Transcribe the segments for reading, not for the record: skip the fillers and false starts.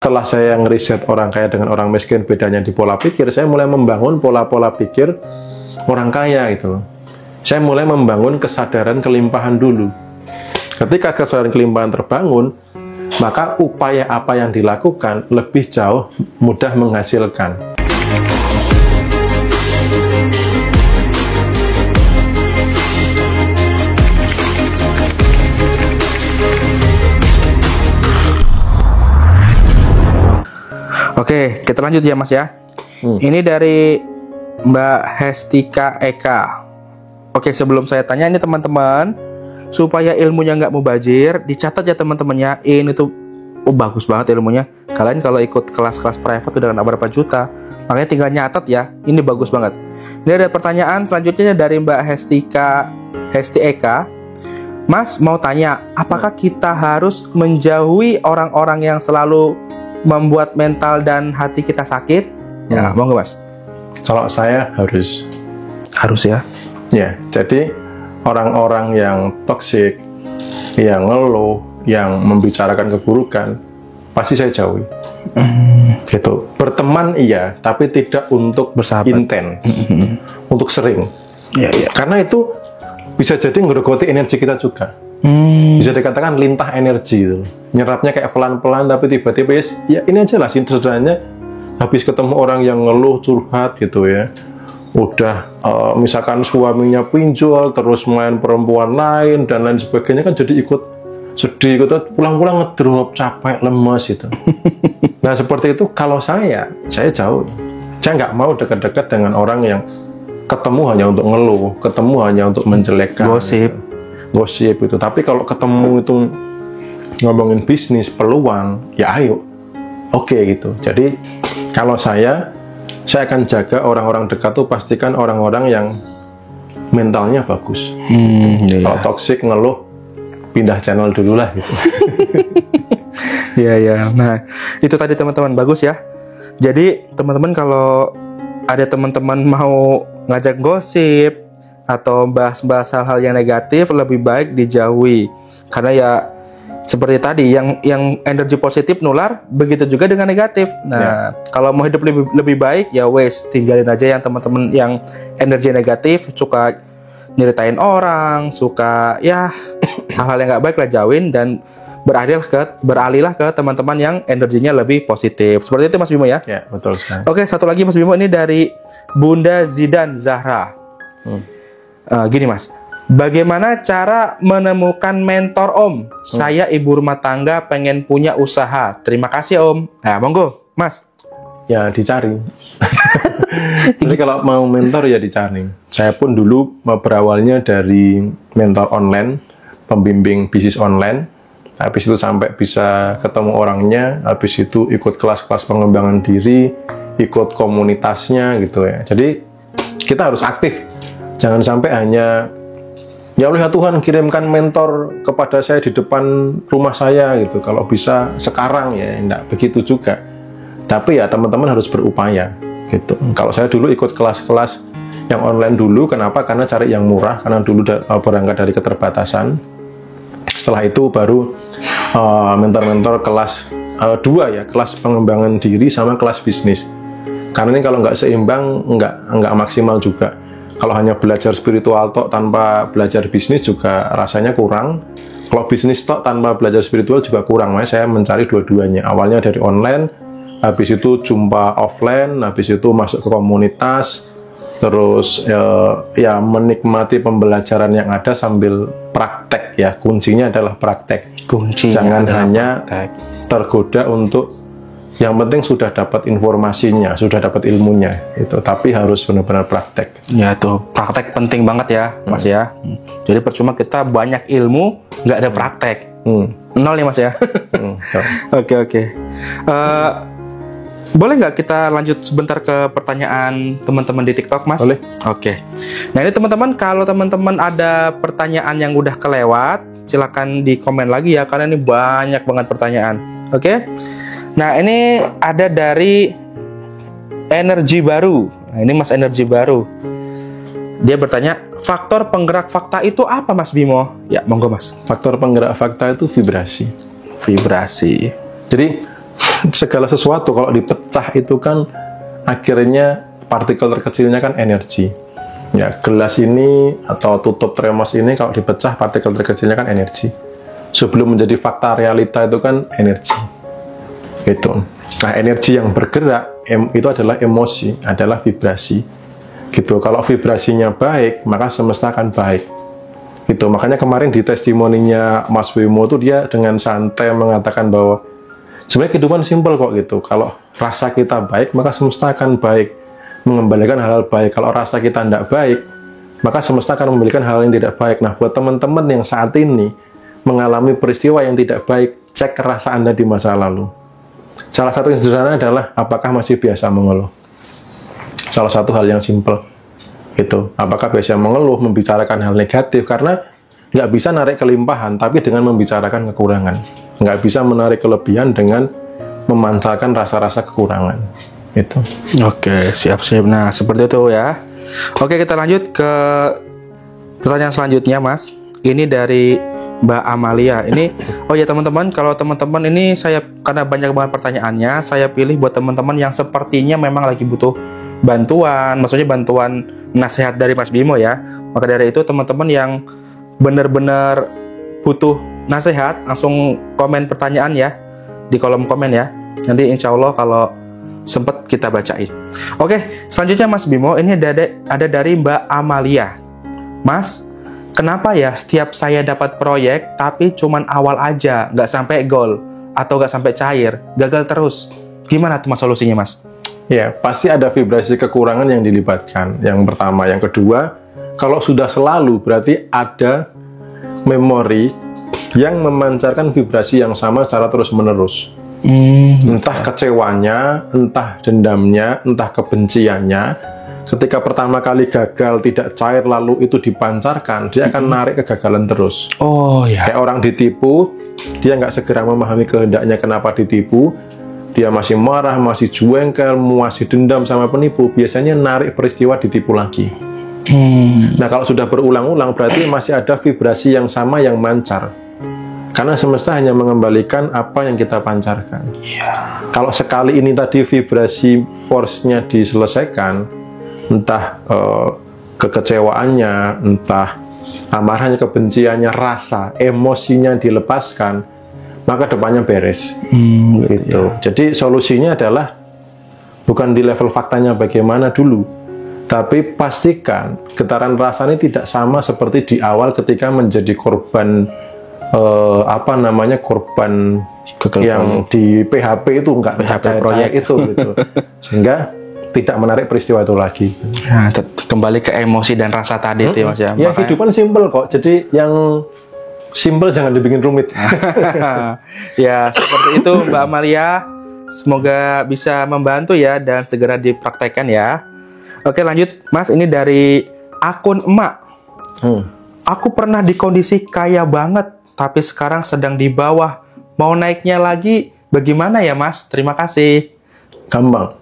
Setelah saya ngeriset orang kaya dengan orang miskin, bedanya di pola pikir, saya mulai membangun pola-pola pikir orang kaya gitu loh. Saya mulai membangun kesadaran kelimpahan dulu. Ketika kesadaran kelimpahan terbangun, maka upaya apa yang dilakukan lebih jauh mudah menghasilkan. Oke, kita lanjut ya Mas ya. Ini dari Mbak Hestika Eka. Oke, sebelum saya tanya ini teman-teman, supaya ilmunya nggak mubazir, dicatat ya teman-temannya. Ini tuh bagus banget ilmunya. Kalian kalau ikut kelas-kelas private udah kena berapa juta, makanya tinggal nyatat ya. Ini bagus banget. Ini ada pertanyaan selanjutnya dari Mbak Hesti Eka. Mas mau tanya, apakah kita harus menjauhi orang-orang yang selalu membuat mental dan hati kita sakit? Ya, monggo Mas. Kalau saya harus ya. Ya, jadi orang-orang yang toksik, yang ngeluh, yang membicarakan keburukan, pasti saya jauhi. Gitu. Berteman iya, tapi tidak untuk bersahabat, intens, untuk sering. Ya. Karena itu bisa jadi ngerogoti energi kita juga. Bisa dikatakan lintah energi itu. Nyerapnya kayak pelan-pelan, tapi tiba-tiba ya ini aja lah sederhananya. Habis ketemu orang yang ngeluh, curhat gitu ya, udah misalkan suaminya pinjol, terus main perempuan lain dan lain sebagainya, kan jadi ikut sedih gitu, pulang-pulang ngedrop, capek, lemes gitu. Nah seperti itu kalau saya jauh. Saya nggak mau dekat-dekat dengan orang yang ketemu hanya untuk ngeluh, ketemu hanya untuk menjelekkan, gosip itu. Tapi kalau ketemu itu ngomongin bisnis, peluang, ya ayo, oke gitu. Jadi kalau saya akan jaga orang-orang dekat tuh, pastikan orang-orang yang mentalnya bagus. Kalau toksik, ngeluh, pindah channel dulu lah gitu. Iya. Nah itu tadi teman-teman, bagus ya. Jadi teman-teman kalau ada teman-teman mau ngajak gosip atau bahas-bahas hal-hal yang negatif, lebih baik dijauhi. Karena ya seperti tadi, yang energi positif nular, begitu juga dengan negatif. Nah, kalau mau hidup lebih baik, ya wes tinggalin aja yang teman-teman yang energi negatif, suka nyeritain orang, suka ya hal-hal yang nggak baik lah, jauhin dan beralihlah ke teman-teman yang energinya lebih positif. Seperti itu Mas Bimo ya? Ya, betul sekali. Oke, satu lagi Mas Bimo, ini dari Bunda Zidan Zahra. Gini Mas, bagaimana cara menemukan mentor Om? Saya ibu rumah tangga, pengen punya usaha. Terima kasih Om. Nah, monggo Mas. Ya dicari. Jadi kalau mau mentor ya dicari. Saya pun dulu berawalnya dari mentor online, pembimbing bisnis online. Habis itu sampai bisa ketemu orangnya, habis itu ikut kelas-kelas pengembangan diri, ikut komunitasnya gitu ya. Jadi kita harus aktif. Jangan sampai hanya, ya Allah Tuhan kirimkan mentor kepada saya di depan rumah saya gitu. Kalau bisa sekarang ya, enggak begitu juga. Tapi ya teman-teman harus berupaya gitu. Kalau saya dulu ikut kelas-kelas yang online dulu, kenapa? Karena cari yang murah, karena dulu berangkat dari keterbatasan. Setelah itu baru mentor-mentor kelas 2 ya, kelas pengembangan diri sama kelas bisnis. Karena ini kalau nggak seimbang, nggak maksimal juga. Kalau hanya belajar spiritual tok tanpa belajar bisnis juga rasanya kurang. Kalau bisnis tok tanpa belajar spiritual juga kurang. Makanya saya mencari dua-duanya. Awalnya dari online, habis itu jumpa offline, habis itu masuk ke komunitas, terus ya menikmati pembelajaran yang ada sambil praktek ya. Kuncinya adalah praktek. Jangan hanya tergoda untuk yang penting sudah dapat informasinya, sudah dapat ilmunya, itu. Tapi harus benar-benar praktek. Ya tuh, praktek penting banget ya, Mas ya. Jadi percuma kita banyak ilmu, nggak ada praktek. Nol nih Mas ya. Oke. Boleh nggak kita lanjut sebentar ke pertanyaan teman-teman di TikTok, Mas? Boleh. Oke. Nah ini teman-teman, kalau teman-teman ada pertanyaan yang udah kelewat, silakan di komen lagi ya, karena ini banyak banget pertanyaan. Oke. Nah ini ada dari Energi Baru. Nah ini Mas Energi Baru. Dia bertanya, faktor penggerak fakta itu apa Mas Bimo? Ya monggo Mas. Faktor penggerak fakta itu vibrasi. Vibrasi. Jadi segala sesuatu kalau dipecah itu kan akhirnya partikel terkecilnya kan energi. Ya, gelas ini atau tutup termos ini kalau dipecah partikel terkecilnya kan energi. Sebelum menjadi fakta realita itu kan energi. Gitu. Nah, energi yang bergerak itu adalah emosi, adalah vibrasi. Gitu. Kalau vibrasinya baik, maka semesta akan baik. Gitu. Makanya kemarin di testimoninya Mas Wimo itu dia dengan santai mengatakan bahwa sebenarnya kehidupan simpel kok gitu. Kalau rasa kita baik, maka semesta akan baik, mengembalikan hal-hal baik. Kalau rasa kita tidak baik, maka semesta akan memberikan hal yang tidak baik. Nah, buat teman-teman yang saat ini mengalami peristiwa yang tidak baik, cek rasa Anda di masa lalu. Salah satu yang sederhana adalah apakah masih biasa mengeluh. Salah satu hal yang simpel itu, apakah biasa mengeluh, membicarakan hal negatif, karena nggak bisa narik kelimpahan tapi dengan membicarakan kekurangan, nggak bisa menarik kelebihan dengan memancarkan rasa-rasa kekurangan itu. Oke, siap-siap. Nah, seperti itu ya. Oke, kita lanjut ke pertanyaan selanjutnya, Mas. Ini dari Mbak Amalia. Ini, oh ya teman-teman, kalau teman-teman ini saya karena banyak banget pertanyaannya, saya pilih buat teman-teman yang sepertinya memang lagi butuh bantuan, maksudnya bantuan nasihat dari Mas Bimo ya. Maka dari itu teman-teman yang benar-benar butuh nasihat, langsung komen pertanyaan ya di kolom komen ya. Nanti insya Allah kalau sempat kita bacain. Oke, selanjutnya Mas Bimo, ini ada dari Mbak Amalia. Mas, kenapa ya setiap saya dapat proyek tapi cuman awal aja, nggak sampai goal atau nggak sampai cair, gagal terus? Gimana tuh Mas solusinya, Mas? Ya, pasti ada vibrasi kekurangan yang dilibatkan. Yang pertama, yang kedua, kalau sudah selalu berarti ada memori yang memancarkan vibrasi yang sama secara terus-menerus. Entah kecewanya, entah dendamnya, entah kebenciannya. Ketika pertama kali gagal tidak cair lalu itu dipancarkan, dia akan narik kegagalan terus. Oh ya. Kayak orang ditipu, dia nggak segera memahami kehendaknya kenapa ditipu. Dia masih marah, masih jengkel, masih dendam sama penipu, biasanya narik peristiwa ditipu lagi. Nah, kalau sudah berulang-ulang berarti masih ada vibrasi yang sama yang mancar. Karena semesta hanya mengembalikan apa yang kita pancarkan. Kalau sekali ini tadi vibrasi force-nya diselesaikan, entah kekecewaannya, entah amarahnya, kebenciannya, rasa, emosinya dilepaskan, maka depannya beres. Gitu. Jadi solusinya adalah bukan di level faktanya bagaimana dulu, tapi pastikan getaran rasa ini tidak sama seperti di awal ketika menjadi korban korban yang di PHP itu nggak proyek itu gitu. Sehingga tidak menarik peristiwa itu lagi. Nah, kembali ke emosi dan rasa tadi itu Mas ya. Ya, kehidupan simpel kok. Jadi yang simpel jangan dibikin rumit. Ya, seperti itu Mbak Amalia. Semoga bisa membantu ya dan segera dipraktekkan ya. Oke, lanjut Mas, ini dari akun Emak. Aku pernah di kondisi kaya banget, tapi sekarang sedang di bawah. Mau naiknya lagi, bagaimana ya Mas? Terima kasih. Gampang.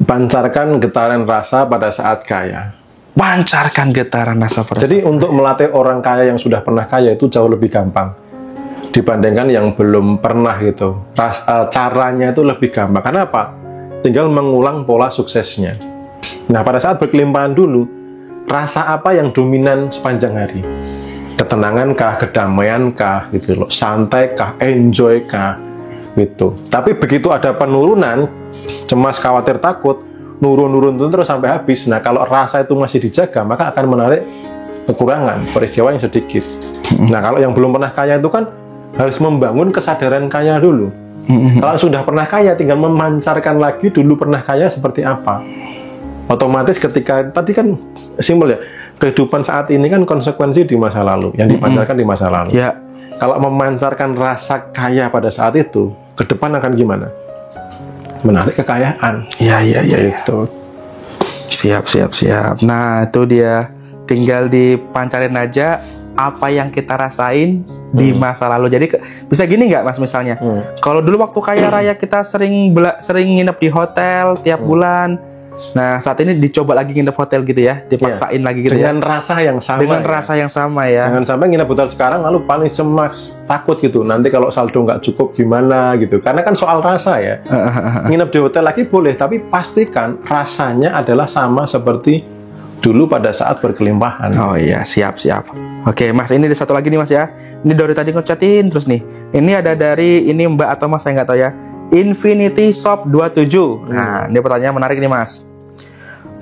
Pancarkan getaran rasa pada saat kaya. Pancarkan getaran rasa pada Jadi untuk melatih orang kaya yang sudah pernah kaya itu jauh lebih gampang dibandingkan yang belum pernah gitu. Caranya itu lebih gampang. Karena apa? Tinggal mengulang pola suksesnya. Nah, pada saat berkelimpahan dulu, rasa apa yang dominan sepanjang hari? Ketenangan kah, kedamaian kah, gitu loh, santai kah, enjoy kah, gitu. Tapi begitu ada penurunan, cemas, khawatir, takut, nurun terus sampai habis. Nah, kalau rasa itu masih dijaga, maka akan menarik kekurangan, peristiwa yang sedikit. Nah, kalau yang belum pernah kaya itu kan harus membangun kesadaran kaya dulu. Kalau sudah pernah kaya, tinggal memancarkan lagi dulu pernah kaya seperti apa. Otomatis ketika tadi kan simpel ya, kehidupan saat ini kan konsekuensi di masa lalu yang dipancarkan di masa lalu. Ya. Kalau memancarkan rasa kaya pada saat itu, ke depan akan gimana? Menarik kekayaan. Iya. Itu. Siap. Nah, itu dia. Tinggal dipancarin aja apa yang kita rasain di masa lalu. Jadi bisa gini nggak Mas misalnya? Kalau dulu waktu kaya raya kita sering nginep di hotel tiap bulan. Nah, saat ini dicoba lagi nginep hotel gitu ya, dipaksain lagi gitu dengan ya. rasa yang sama. Dengan rasa yang sama ya. Jangan sampai nginep hotel sekarang lalu paling cemas, takut gitu. Nanti kalau saldo nggak cukup gimana gitu. Karena kan soal rasa ya. Nginep di hotel lagi boleh, tapi pastikan rasanya adalah sama seperti dulu pada saat berkelimpahan. Oh iya, siap. Oke, Mas, ini ada satu lagi nih Mas ya. Ini dari tadi ngechatin terus nih. Ini ada dari ini Mbak atau Mas, saya nggak tahu ya. Infinity Shop 27. Nah, ini pertanyaan menarik nih Mas.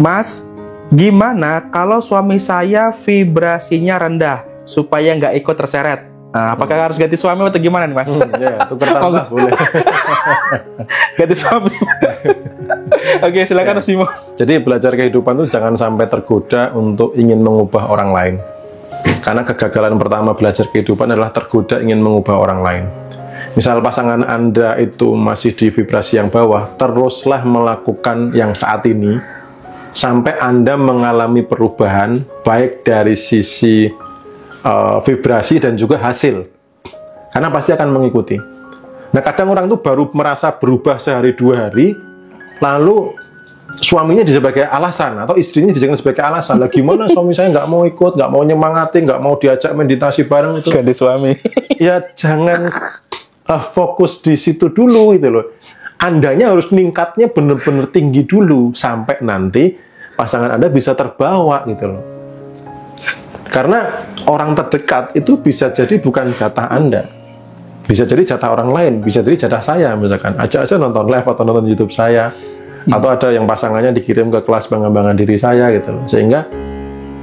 Mas, gimana kalau suami saya vibrasinya rendah supaya nggak ikut terseret? Nah, apakah harus ganti suami atau gimana nih Mas? Ya, tukar tambah boleh. Ganti suami. Oke, silakan Mas Bimo. Jadi belajar kehidupan itu jangan sampai tergoda untuk ingin mengubah orang lain. Karena kegagalan pertama belajar kehidupan adalah tergoda ingin mengubah orang lain. Misal pasangan Anda itu masih di vibrasi yang bawah, teruslah melakukan yang saat ini sampai Anda mengalami perubahan baik dari sisi vibrasi dan juga hasil. Karena pasti akan mengikuti. Nah, kadang orang tuh baru merasa berubah sehari dua hari, lalu suaminya sebagai alasan atau istrinya dijadikan sebagai alasan. Lah gimana suami saya nggak mau ikut, nggak mau nyemangati, nggak mau diajak meditasi bareng itu. Ganti suami. Ya jangan fokus di situ dulu gitu loh. Andanya harus meningkatnya benar-benar tinggi dulu sampai nanti pasangan Anda bisa terbawa gitu loh. Karena orang terdekat itu bisa jadi bukan jatah Anda. Bisa jadi jatah orang lain, bisa jadi jatah saya misalkan. Ajak aja nonton live atau nonton YouTube saya. Atau ada yang pasangannya dikirim ke kelas pengembangan diri saya gitu loh. Sehingga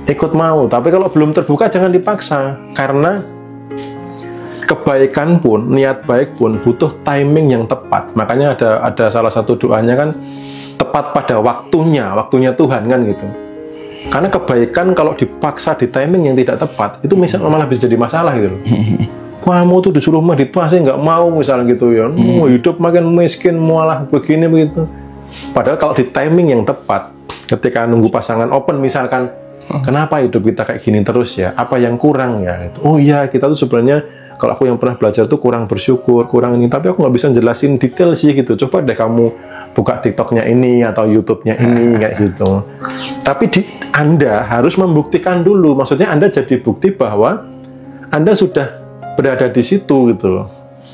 ikut mau. Tapi kalau belum terbuka jangan dipaksa. Karena kebaikan pun, niat baik pun butuh timing yang tepat. Makanya ada salah satu doanya kan tepat pada waktunya Tuhan kan gitu. Karena kebaikan kalau dipaksa di timing yang tidak tepat itu misalnya malah bisa jadi masalah gitu loh. Kamu tuh disuruh meditasi nggak mau misalnya gitu ya. Mau hidup makin miskin malah begini begitu. Padahal kalau di timing yang tepat, ketika nunggu pasangan open misalkan, kenapa hidup kita kayak gini terus ya? Apa yang kurang ya? Oh iya, kita tuh sebenarnya kalau aku yang pernah belajar tuh kurang bersyukur, kurang ini. Tapi aku nggak bisa jelasin detail sih gitu. Coba deh kamu buka TikToknya ini atau YouTube-nya ini kayak gitu. Tapi Anda harus membuktikan dulu. Maksudnya Anda jadi bukti bahwa Anda sudah berada di situ gitu loh.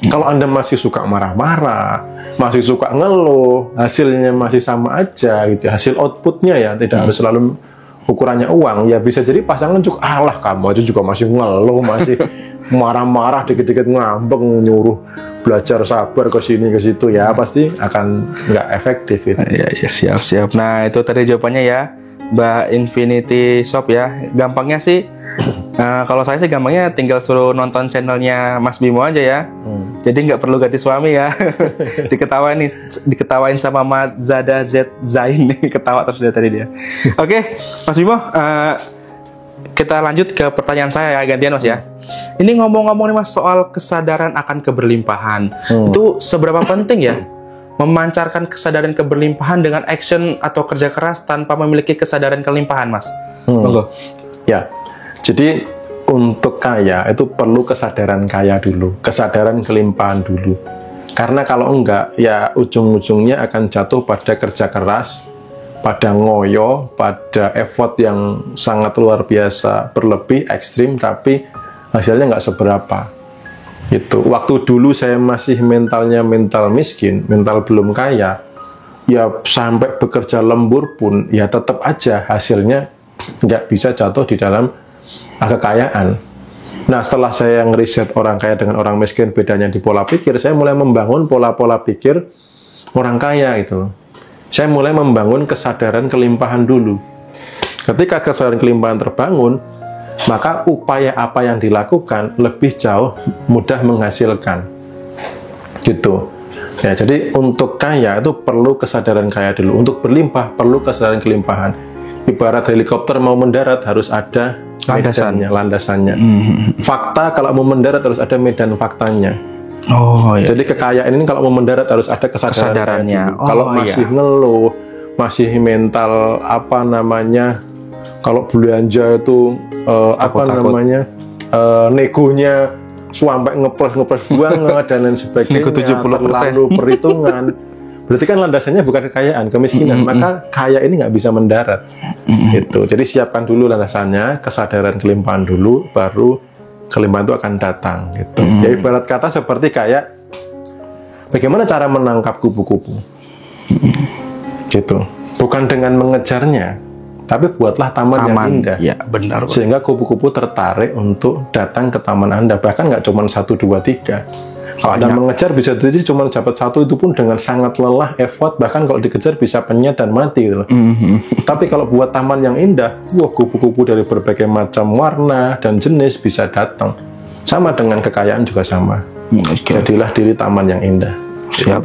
Kalau Anda masih suka marah-marah, masih suka ngeluh, hasilnya masih sama aja gitu. Hasil outputnya ya tidak harus selalu ukurannya uang. Ya bisa jadi pasangan juga, alah kamu aja juga masih ngeluh, masih marah-marah, dikit-dikit ngambek, nyuruh belajar sabar ke sini ke situ ya pasti akan nggak efektif itu. Ya, siap. Nah, itu tadi jawabannya ya, Mbak Infinity Shop ya. Gampangnya sih, kalau saya sih gampangnya tinggal suruh nonton channelnya Mas Bimo aja ya. Jadi nggak perlu ganti suami ya. diketawain sama Mas Zada Z Zain nih, ketawa terus dari tadi dia. Oke, Mas Bimo, kita lanjut ke pertanyaan saya ya, gantian Mas ya. Ini ngomong-ngomong nih Mas soal kesadaran akan keberlimpahan. Itu seberapa penting ya memancarkan kesadaran keberlimpahan dengan action atau kerja keras tanpa memiliki kesadaran kelimpahan, Mas? Monggo. Ya. Jadi untuk kaya itu perlu kesadaran kaya dulu, kesadaran kelimpahan dulu. Karena kalau enggak, ya ujung-ujungnya akan jatuh pada kerja keras, pada ngoyo, pada effort yang sangat luar biasa, berlebih, ekstrim, tapi hasilnya nggak seberapa. Itu waktu dulu saya masih mentalnya mental miskin, mental belum kaya, ya sampai bekerja lembur pun, ya tetap aja hasilnya nggak bisa jatuh di dalam kekayaan. Nah, setelah saya ngeriset orang kaya dengan orang miskin, bedanya di pola pikir, saya mulai membangun pola-pola pikir orang kaya itu. Saya mulai membangun kesadaran kelimpahan dulu. Ketika kesadaran kelimpahan terbangun, maka upaya apa yang dilakukan lebih jauh mudah menghasilkan. Gitu. Ya, jadi untuk kaya itu perlu kesadaran kaya dulu. Untuk berlimpah perlu kesadaran kelimpahan. Ibarat helikopter mau mendarat harus ada landasannya. Fakta kalau mau mendarat harus ada medan faktanya. Oh iya. Jadi kekayaan ini kalau mau mendarat harus ada kesadarannya. Kalau masih ngeluh, masih mental apa namanya, kalau belanja itu negonya sampai ngepres banget dan lain sebagainya, terlalu perhitungan, Berarti kan landasannya bukan kekayaan, kemiskinan. Maka kaya ini nggak bisa mendarat. Itu. Jadi siapkan dulu landasannya, kesadaran kelimpahan dulu, baru kelimpahan itu akan datang. Gitu. Ya ibarat kata seperti kayak bagaimana cara menangkap kupu-kupu. Gitu. Bukan dengan mengejarnya, tapi buatlah taman yang indah. Ya, benar. Sehingga kupu-kupu tertarik untuk datang ke taman Anda. Bahkan nggak cuma 1, 2, 3. Kalau Anda mengejar bisa jadi cuma dapat 1, itu pun dengan sangat lelah, effort, bahkan kalau dikejar bisa penyet dan mati gitu loh. Tapi kalau buat taman yang indah, wah kupu-kupu dari berbagai macam warna dan jenis bisa datang. Sama dengan kekayaan juga sama. Jadilah diri taman yang indah. Siap.